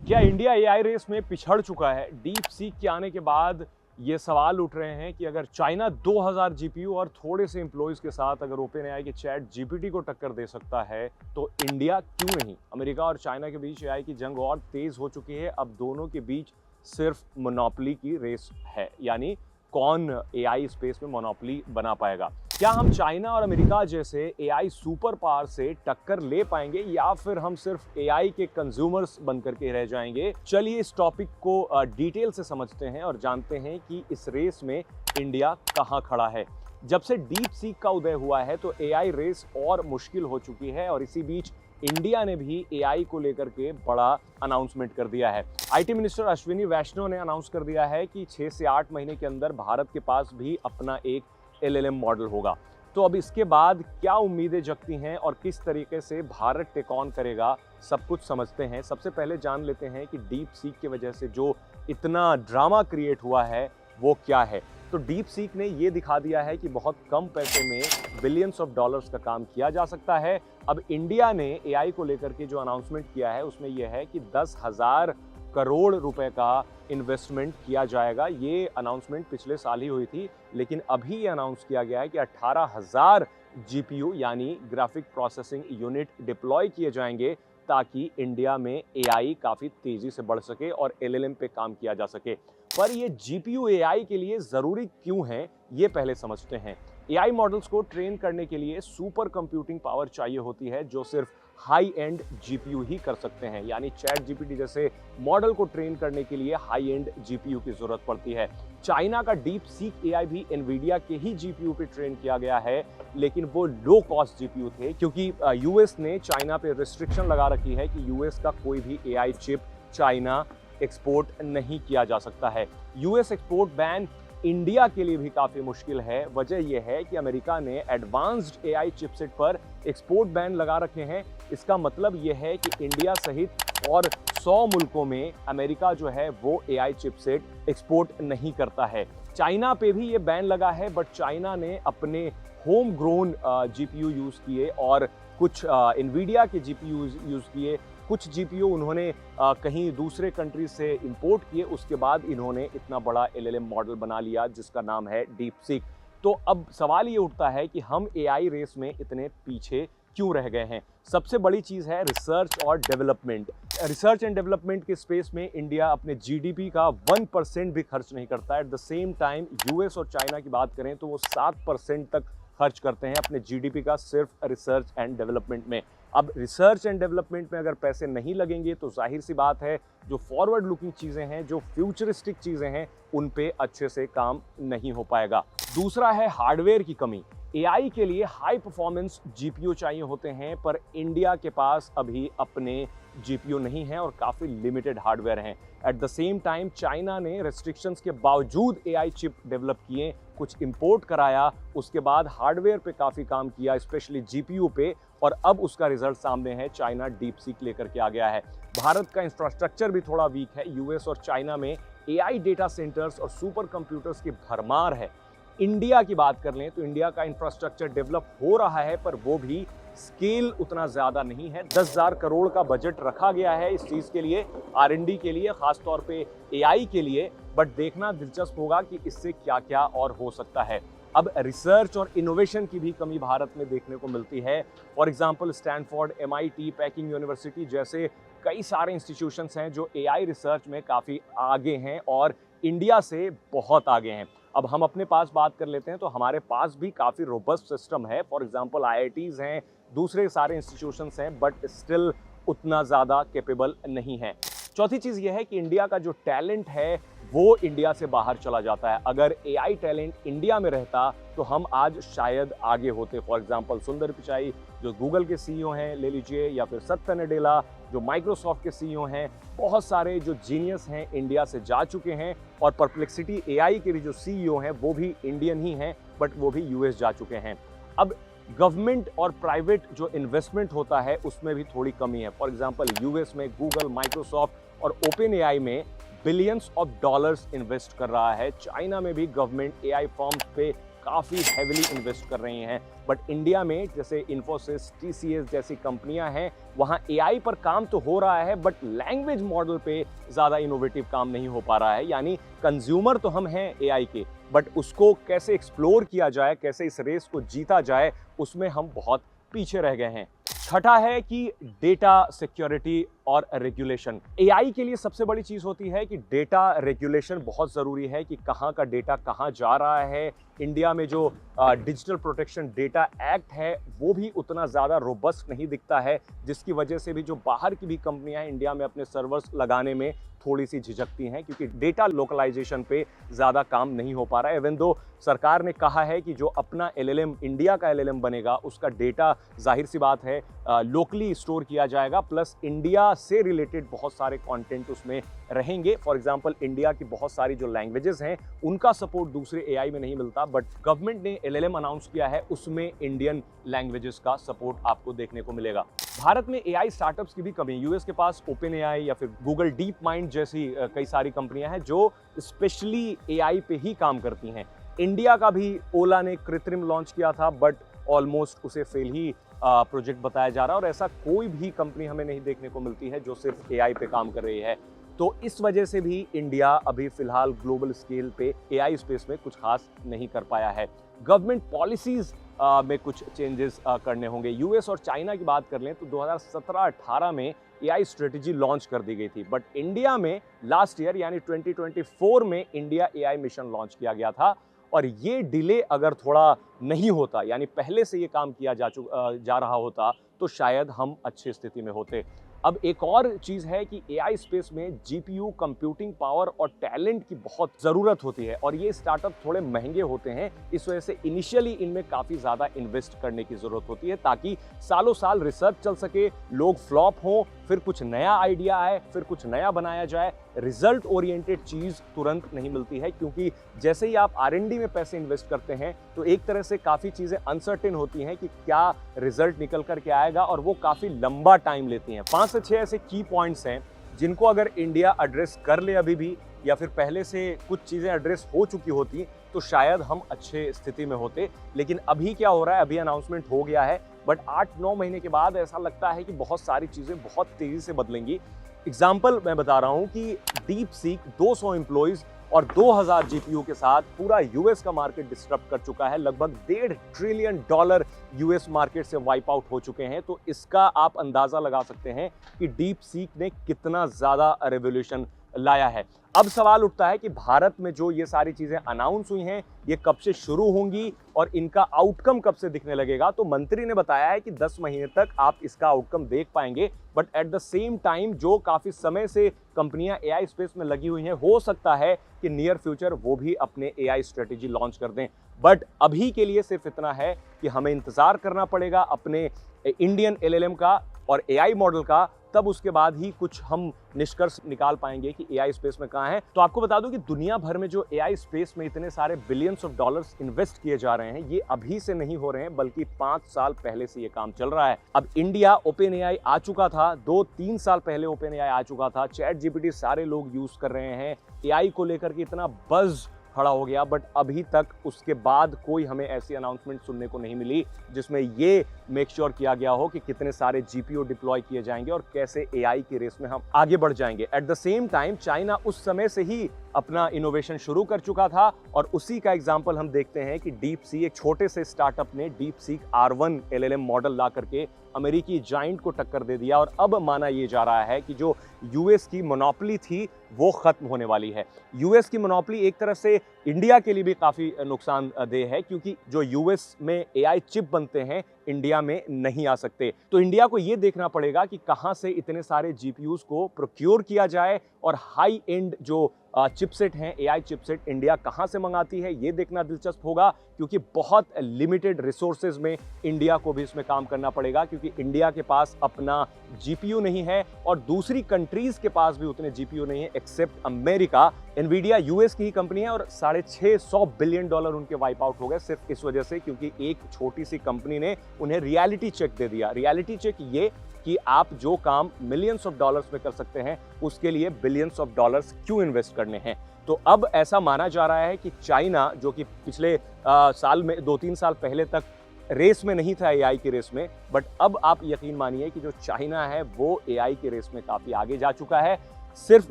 क्या India AI race में पिछड़ चुका है? डीप सीक के आने के बाद ये सवाल उठ रहे हैं कि अगर चाइना 2000 जीपीयू और थोड़े से एम्प्लॉइज के साथ अगर ओपन एआई के चैट जीपीटी को टक्कर दे सकता है, तो इंडिया क्यों नहीं? अमेरिका और चाइना के बीच एआई की जंग और तेज हो चुकी है। अब दोनों के बीच सिर्फ मोनोपोली की रेस है, यानी कौन एआई स्पेस में मोनोपोली बना पाएगा। क्या हम चाइना और अमेरिका जैसे एआई सुपर पावर से टक्कर ले पाएंगे या फिर हम सिर्फ एआई के कंज्यूमर्स बनकर के रह जाएंगे? चलिए इस टॉपिक को डिटेल से समझते हैं और जानते हैं कि इस रेस में इंडिया कहां खड़ा है। जब से डीप सीक का उदय हुआ है तो एआई रेस और मुश्किल हो चुकी है और इसी बीच इंडिया ने भी एआई को लेकर के बड़ा अनाउंसमेंट कर दिया है। आईटी मिनिस्टर अश्विनी वैष्णव ने अनाउंस कर दिया है कि 6 से 8 महीने के अंदर भारत के पास भी अपना एक एलएलएम मॉडल होगा। तो अब इसके बाद क्या उम्मीदें जगती हैं और किस तरीके से भारत टेक ऑन करेगा, सब कुछ समझते हैं। सबसे पहले जान लेते हैं कि डीप सीक की वजह से जो इतना ड्रामा क्रिएट हुआ है वो क्या है। तो डीप सीक ने ये दिखा दिया है कि बहुत कम पैसे में बिलियंस ऑफ डॉलर्स का काम किया जा सकता है। अब इंडिया ने एआई को लेकर के जो अनाउंसमेंट किया है उसमें यह है कि 10,000 करोड़ रुपए का इन्वेस्टमेंट किया जाएगा। ये अनाउंसमेंट पिछले साल ही हुई थी, लेकिन अभी ये अनाउंस किया गया है कि 18,000 जीपीयू यानी ग्राफिक प्रोसेसिंग यूनिट डिप्लॉय किए जाएंगे ताकि इंडिया में एआई काफ़ी तेज़ी से बढ़ सके और एलएलएम पे काम किया जा सके। पर ये जीपीयू एआई के लिए ज़रूरी क्यों है, ये पहले समझते हैं। एआई मॉडल्स को ट्रेन करने के लिए सुपर कंप्यूटिंग पावर चाहिए होती है, जो सिर्फ हाई एंड जीपीयू ही कर सकते हैं। यानी चैट जीपीटी जैसे मॉडल को ट्रेन करने के लिए हाई एंड जीपीयू की जरूरत पड़ती है। चाइना का डीप सीक एआई भी एनवीडिया के ही जीपीयू पे ट्रेन किया गया है, लेकिन वो लो कॉस्ट जीपीयू थे क्योंकि यूएस ने चाइना पे रिस्ट्रिक्शन लगा रखी है कि यूएस का कोई भी एआई चिप चाइना एक्सपोर्ट नहीं किया जा सकता है। यूएस एक्सपोर्ट बैन इंडिया के लिए भी काफ़ी मुश्किल है। वजह यह है कि अमेरिका ने एडवांस्ड एआई चिपसेट पर एक्सपोर्ट बैन लगा रखे हैं। इसका मतलब यह है कि इंडिया सहित और 100 मुल्कों में अमेरिका जो है वो एआई चिपसेट एक्सपोर्ट नहीं करता है। चाइना पे भी ये बैन लगा है, बट चाइना ने अपने होम ग्रोन जीपीयू यूज़ किए और कुछ एनवीडिया के जीपीयू यूज़ किए। कुछ जीपीयू उन्होंने कहीं दूसरे कंट्री से इंपोर्ट किए। उसके बाद इन्होंने इतना बड़ा एलएलएम मॉडल बना लिया जिसका नाम है डीप सीक। तो अब सवाल ये उठता है कि हम एआई रेस में इतने पीछे क्यों रह गए हैं। सबसे बड़ी चीज़ है रिसर्च और डेवलपमेंट। रिसर्च एंड डेवलपमेंट के स्पेस में इंडिया अपने जीडीपी का 1% भी खर्च नहीं करता। At the same time US और चाइना की बात करें तो वो 7% तक खर्च करते हैं अपने जीडीपी का सिर्फ रिसर्च एंड डेवलपमेंट में। अब रिसर्च एंड डेवलपमेंट में अगर पैसे नहीं लगेंगे तो जाहिर सी बात है जो फॉरवर्ड लुकिंग चीज़ें हैं, जो फ्यूचरिस्टिक चीज़ें हैं, उन पे अच्छे से काम नहीं हो पाएगा। दूसरा है हार्डवेयर की कमी। एआई के लिए हाई परफॉर्मेंस जीपीयू चाहिए होते हैं, पर इंडिया के पास अभी अपने जीपीयू नहीं है और काफ़ी लिमिटेड हार्डवेयर हैं। At the same time China ने रेस्ट्रिक्शंस के बावजूद एआई चिप डेवलप किए, कुछ इंपोर्ट कराया, उसके बाद हार्डवेयर पे काफ़ी काम किया, स्पेशली जीपीयू पे, और अब उसका रिजल्ट सामने है। चाइना डीप सीक लेकर के आ गया है। भारत का इंफ्रास्ट्रक्चर भी थोड़ा वीक है। यूएस और चाइना में एआई डेटा सेंटर्स और सुपर कंप्यूटर्स की भरमार है। इंडिया की बात कर लें तो इंडिया का इंफ्रास्ट्रक्चर डेवलप हो रहा है, पर वो भी स्केल उतना ज़्यादा नहीं है। 10,000 करोड़ का बजट रखा गया है इस चीज़ के लिए, आरएनडी के लिए, खासतौर पे एआई के लिए, बट देखना दिलचस्प होगा कि इससे क्या क्या और हो सकता है। अब रिसर्च और इनोवेशन की भी कमी भारत में देखने को मिलती है। For example Stanford, MIT, packing university जैसे कई सारे इंस्टीट्यूशंस हैं जो एआई रिसर्च में काफ़ी आगे हैं और इंडिया से बहुत आगे हैं। अब हम अपने पास बात कर लेते हैं तो हमारे पास भी काफ़ी रोबस्ट सिस्टम है। फॉर एग्जांपल आईआईटीज़ हैं, दूसरे सारे इंस्टीट्यूशंस हैं, बट स्टिल उतना ज़्यादा कैपेबल नहीं है। चौथी चीज़ यह है कि इंडिया का जो टैलेंट है वो इंडिया से बाहर चला जाता है। अगर एआई टैलेंट इंडिया में रहता तो हम आज शायद आगे होते। फॉर एग्जांपल सुंदर पिचाई जो गूगल के सीईओ हैं ले लीजिए, या फिर सत्य नडेला जो माइक्रोसॉफ्ट के सीईओ हैं। बहुत सारे जो जीनियस हैं इंडिया से जा चुके हैं, और परप्लेक्सिटी एआई के भी जो सीईओ हैं वो भी इंडियन ही हैं, बट वो भी यूएस जा चुके हैं। अब गवर्नमेंट और प्राइवेट जो इन्वेस्टमेंट होता है उसमें भी थोड़ी कमी है। फॉर एग्जांपल यूएस में गूगल, माइक्रोसॉफ्ट और ओपन एआई में बिलियंस ऑफ डॉलर्स इन्वेस्ट कर रहा है। चाइना में भी गवर्नमेंट एआई फर्म्स पे काफ़ी हेविली इन्वेस्ट कर रही हैं। बट इंडिया में जैसे इन्फोसिस, टीसीएस जैसी कंपनियां हैं, वहाँ एआई पर काम तो हो रहा है बट लैंग्वेज मॉडल पे ज़्यादा इनोवेटिव काम नहीं हो पा रहा है। यानी कंज्यूमर तो हम हैं एआई के, बट उसको कैसे एक्सप्लोर किया जाए, कैसे इस रेस को जीता जाए, उसमें हम बहुत पीछे रह गए हैं। छठा है कि डेटा सिक्योरिटी और रेगुलेशन। एआई के लिए सबसे बड़ी चीज होती है कि डेटा रेगुलेशन बहुत जरूरी है कि कहाँ का डेटा कहाँ जा रहा है। इंडिया में जो डिजिटल प्रोटेक्शन डेटा एक्ट है वो भी उतना ज़्यादा रोबस्ट नहीं दिखता है, जिसकी वजह से भी जो बाहर की भी कंपनियां हैं इंडिया में अपने सर्वर्स लगाने में थोड़ी सी झिझकती हैं, क्योंकि डेटा लोकलाइजेशन पे ज़्यादा काम नहीं हो पा रहा है। इवन दो सरकार ने कहा है कि जो अपना एलएलएम, इंडिया का एलएलएम बनेगा, उसका डेटा जाहिर सी बात है लोकली स्टोर किया जाएगा, प्लस इंडिया से रिलेटेड बहुत सारे कंटेंट उसमें रहेंगे। फॉर एग्जांपल इंडिया की बहुत सारी जो लैंग्वेजेस हैं उनका सपोर्ट दूसरे एआई में नहीं मिलता, बट गवर्नमेंट ने एलएलएम अनाउंस किया है, उसमें इंडियन लैंग्वेजेस का सपोर्ट आपको देखने को मिलेगा। भारत में एआई स्टार्टअप्स की भी कमी है। यूएस के पास ओपन एआई या फिर गूगल डीप माइंड जैसी कई सारी कंपनियां हैं जो स्पेशली एआई पे ही काम करती हैं। इंडिया का भी ओला ने कृत्रिम लॉन्च किया था, बट ऑलमोस्ट उसे फेल ही प्रोजेक्ट बताया जा रहा है, और ऐसा कोई भी कंपनी हमें नहीं देखने को मिलती है जो सिर्फ एआई पे काम कर रही है। तो इस वजह से भी इंडिया अभी फिलहाल ग्लोबल स्केल पे एआई स्पेस में कुछ खास नहीं कर पाया है। गवर्नमेंट पॉलिसीज में कुछ चेंजेस करने होंगे। यूएस और चाइना की बात कर लें तो 2017-18 में एआई स्ट्रेटेजी लॉन्च कर दी गई थी, बट इंडिया में लास्ट ईयर यानी 2024 में इंडिया एआई मिशन लॉन्च किया गया था। और ये डिले अगर थोड़ा नहीं होता, यानी पहले से ये काम किया जा रहा होता, तो शायद हम अच्छी स्थिति में होते। अब एक और चीज़ है कि एआई स्पेस में जीपीयू, कंप्यूटिंग पावर और टैलेंट की बहुत ज़रूरत होती है, और ये स्टार्टअप थोड़े महंगे होते हैं। इस वजह से इनिशियली इनमें काफ़ी ज़्यादा इन्वेस्ट करने की ज़रूरत होती है, ताकि सालों साल रिसर्च चल सके, लोग फ्लॉप हों, फिर कुछ नया आइडिया आए, फिर कुछ नया बनाया जाए। रिजल्ट ओरिएंटेड चीज़ तुरंत नहीं मिलती है, क्योंकि जैसे ही आप R&D में पैसे इन्वेस्ट करते हैं तो एक तरह से काफ़ी चीज़ें अनसर्टेन होती हैं कि क्या रिजल्ट निकल कर के आएगा, और वो काफ़ी लंबा टाइम लेती हैं। 5 से 6 ऐसे की पॉइंट्स हैं जिनको अगर इंडिया एड्रेस कर ले अभी भी, या फिर पहले से कुछ चीज़ें एड्रेस हो चुकी होती, तो शायद हम अच्छे स्थिति में होते। लेकिन अभी क्या हो रहा है, अभी अनाउंसमेंट हो गया है, बट 8-9 महीने के बाद ऐसा लगता है कि बहुत सारी चीज़ें बहुत तेज़ी से बदलेंगी। एग्जाम्पल मैं बता रहा हूँ कि डीप सीक 200 एम्प्लॉयज़ और 2000 जीपीयू के साथ पूरा यूएस का मार्केट डिस्टर्ब कर चुका है। लगभग $1.5 ट्रिलियन यूएस मार्केट से वाइप आउट हो चुके हैं। तो इसका आप अंदाजा लगा सकते हैं कि डीप सीक ने कितना ज़्यादा रेवोल्यूशन लाया है। अब सवाल उठता है कि भारत में जो ये सारी चीज़ें अनाउंस हुई हैं, ये कब से शुरू होंगी और इनका आउटकम कब से दिखने लगेगा। तो मंत्री ने बताया है कि 10 महीने तक आप इसका आउटकम देख पाएंगे, but at the same time जो काफ़ी समय से कंपनियां एआई स्पेस में लगी हुई हैं, हो सकता है कि नियर फ्यूचर वो भी अपने एआई स्ट्रेटेजी लॉन्च कर दें। बट अभी के लिए सिर्फ इतना है कि हमें इंतज़ार करना पड़ेगा अपने इंडियन एलएलएम का और एआई मॉडल का, तब उसके बाद ही कुछ हम निष्कर्ष निकाल पाएंगे कि एआई स्पेस में कहाँ है। तो आपको बता दूं कि दुनिया भर में जो एआई स्पेस में इतने सारे बिलियंस ऑफ डॉलर्स इन्वेस्ट किए जा रहे हैं, ये अभी से नहीं हो रहे हैं, बल्कि 5 साल पहले से ये काम चल रहा है। अब इंडिया ओपन एआई आ चुका था, 2-3 साल पहले ओपन एआई आ चुका था, चैट जीपीटी सारे लोग यूज कर रहे हैं, एआई को लेकर के इतना बज़ खड़ा हो गया, बट अभी तक उसके बाद कोई हमें ऐसी अनाउंसमेंट सुनने को नहीं मिली जिसमें ये मेक श्योर किया गया हो कि कितने सारे जीपीयू डिप्लॉय किए जाएंगे और कैसे एआई की रेस में हम आगे बढ़ जाएंगे। At the same time China उस समय से ही अपना इनोवेशन शुरू कर चुका था, और उसी का एग्जांपल हम देखते हैं कि डीप सी, एक छोटे से स्टार्टअप ने DeepSeek R1 LLM model ला करके अमेरिकी जाइंट को टक्कर दे दिया, और अब माना यह जा रहा है कि जो यूएस की मोनोपोली थी वो खत्म होने वाली है। यूएस की मोनोपोली एक तरह से इंडिया के लिए भी काफ़ी नुकसानदेह है, क्योंकि जो यूएस में एआई चिप बनते हैं इंडिया में नहीं आ सकते। तो इंडिया को ये देखना पड़ेगा कि कहाँ से इतने सारे जीपीयूज को प्रोक्योर किया जाए, और हाई एंड जो चिपसेट हैं, एआई चिपसेट, इंडिया कहाँ से मंगाती है ये देखना दिलचस्प होगा, क्योंकि बहुत लिमिटेड रिसोर्सेज में इंडिया को भी इसमें काम करना पड़ेगा, क्योंकि इंडिया के पास अपना जीपीयू नहीं है और दूसरी कंट्रीज के पास भी उतने जीपीयू नहीं है एक्सेप्ट अमेरिका। एनवीडिया यूएस की ही कंपनी है और $650 बिलियन उनके वाइप आउट हो गए सिर्फ इस वजह से, क्योंकि एक छोटी सी कंपनी ने उन्हें रियलिटी चेक दे दिया। रियलिटी चेक ये कि आप जो काम मिलियंस ऑफ डॉलर्स में कर सकते हैं उसके लिए बिलियंस ऑफ डॉलर्स क्यों इन्वेस्ट करने हैं। तो अब ऐसा माना जा रहा है कि चाइना, जो कि पिछले साल में 2-3 साल पहले तक रेस में नहीं था एआई की रेस में, बट अब आप यकीन मानिए कि जो चाइना है वो एआई की रेस में काफ़ी आगे जा चुका है। सिर्फ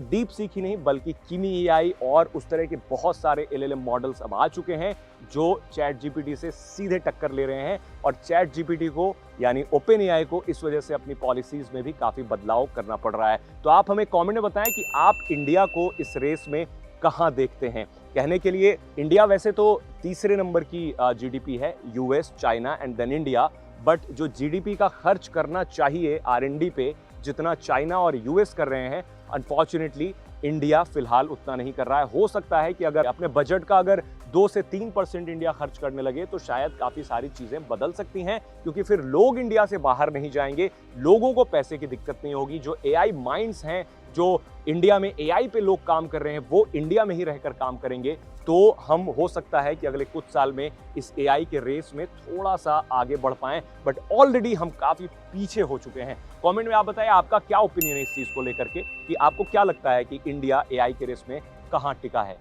डीप सीक ही नहीं बल्कि किमी एआई और उस तरह के बहुत सारे एलएलएम मॉडल्स अब आ चुके हैं जो चैट जीपीटी से सीधे टक्कर ले रहे हैं, और चैट जीपीटी को यानी ओपन एआई को इस वजह से अपनी पॉलिसीज में भी काफ़ी बदलाव करना पड़ रहा है। तो आप हमें कमेंट में बताएं कि आप इंडिया को इस रेस में कहां देखते हैं। कहने के लिए इंडिया वैसे तो तीसरे नंबर की जीडीपी है, US, China and then India, but जो जीडीपी का खर्च करना चाहिए आरएनडी पे जितना चाइना और यूएस कर रहे हैं, अनफॉर्चुनेटली इंडिया फिलहाल उतना नहीं कर रहा है। हो सकता है कि अगर अपने बजट का अगर 2 से 3% इंडिया खर्च करने लगे तो शायद काफ़ी सारी चीज़ें बदल सकती हैं, क्योंकि फिर लोग इंडिया से बाहर नहीं जाएंगे, लोगों को पैसे की दिक्कत नहीं होगी। जो एआई माइंड्स हैं, जो इंडिया में एआई पे लोग काम कर रहे हैं, वो इंडिया में ही रहकर काम करेंगे। तो हम हो सकता है कि अगले कुछ साल में इस एआई के रेस में थोड़ा सा आगे बढ़ पाएं, बट ऑलरेडी हम काफ़ी पीछे हो चुके हैं। कमेंट में आप बताएं आपका क्या ओपिनियन है इस चीज़ को लेकर के, कि आपको क्या लगता है कि इंडिया एआई के रेस में कहाँ टिका है।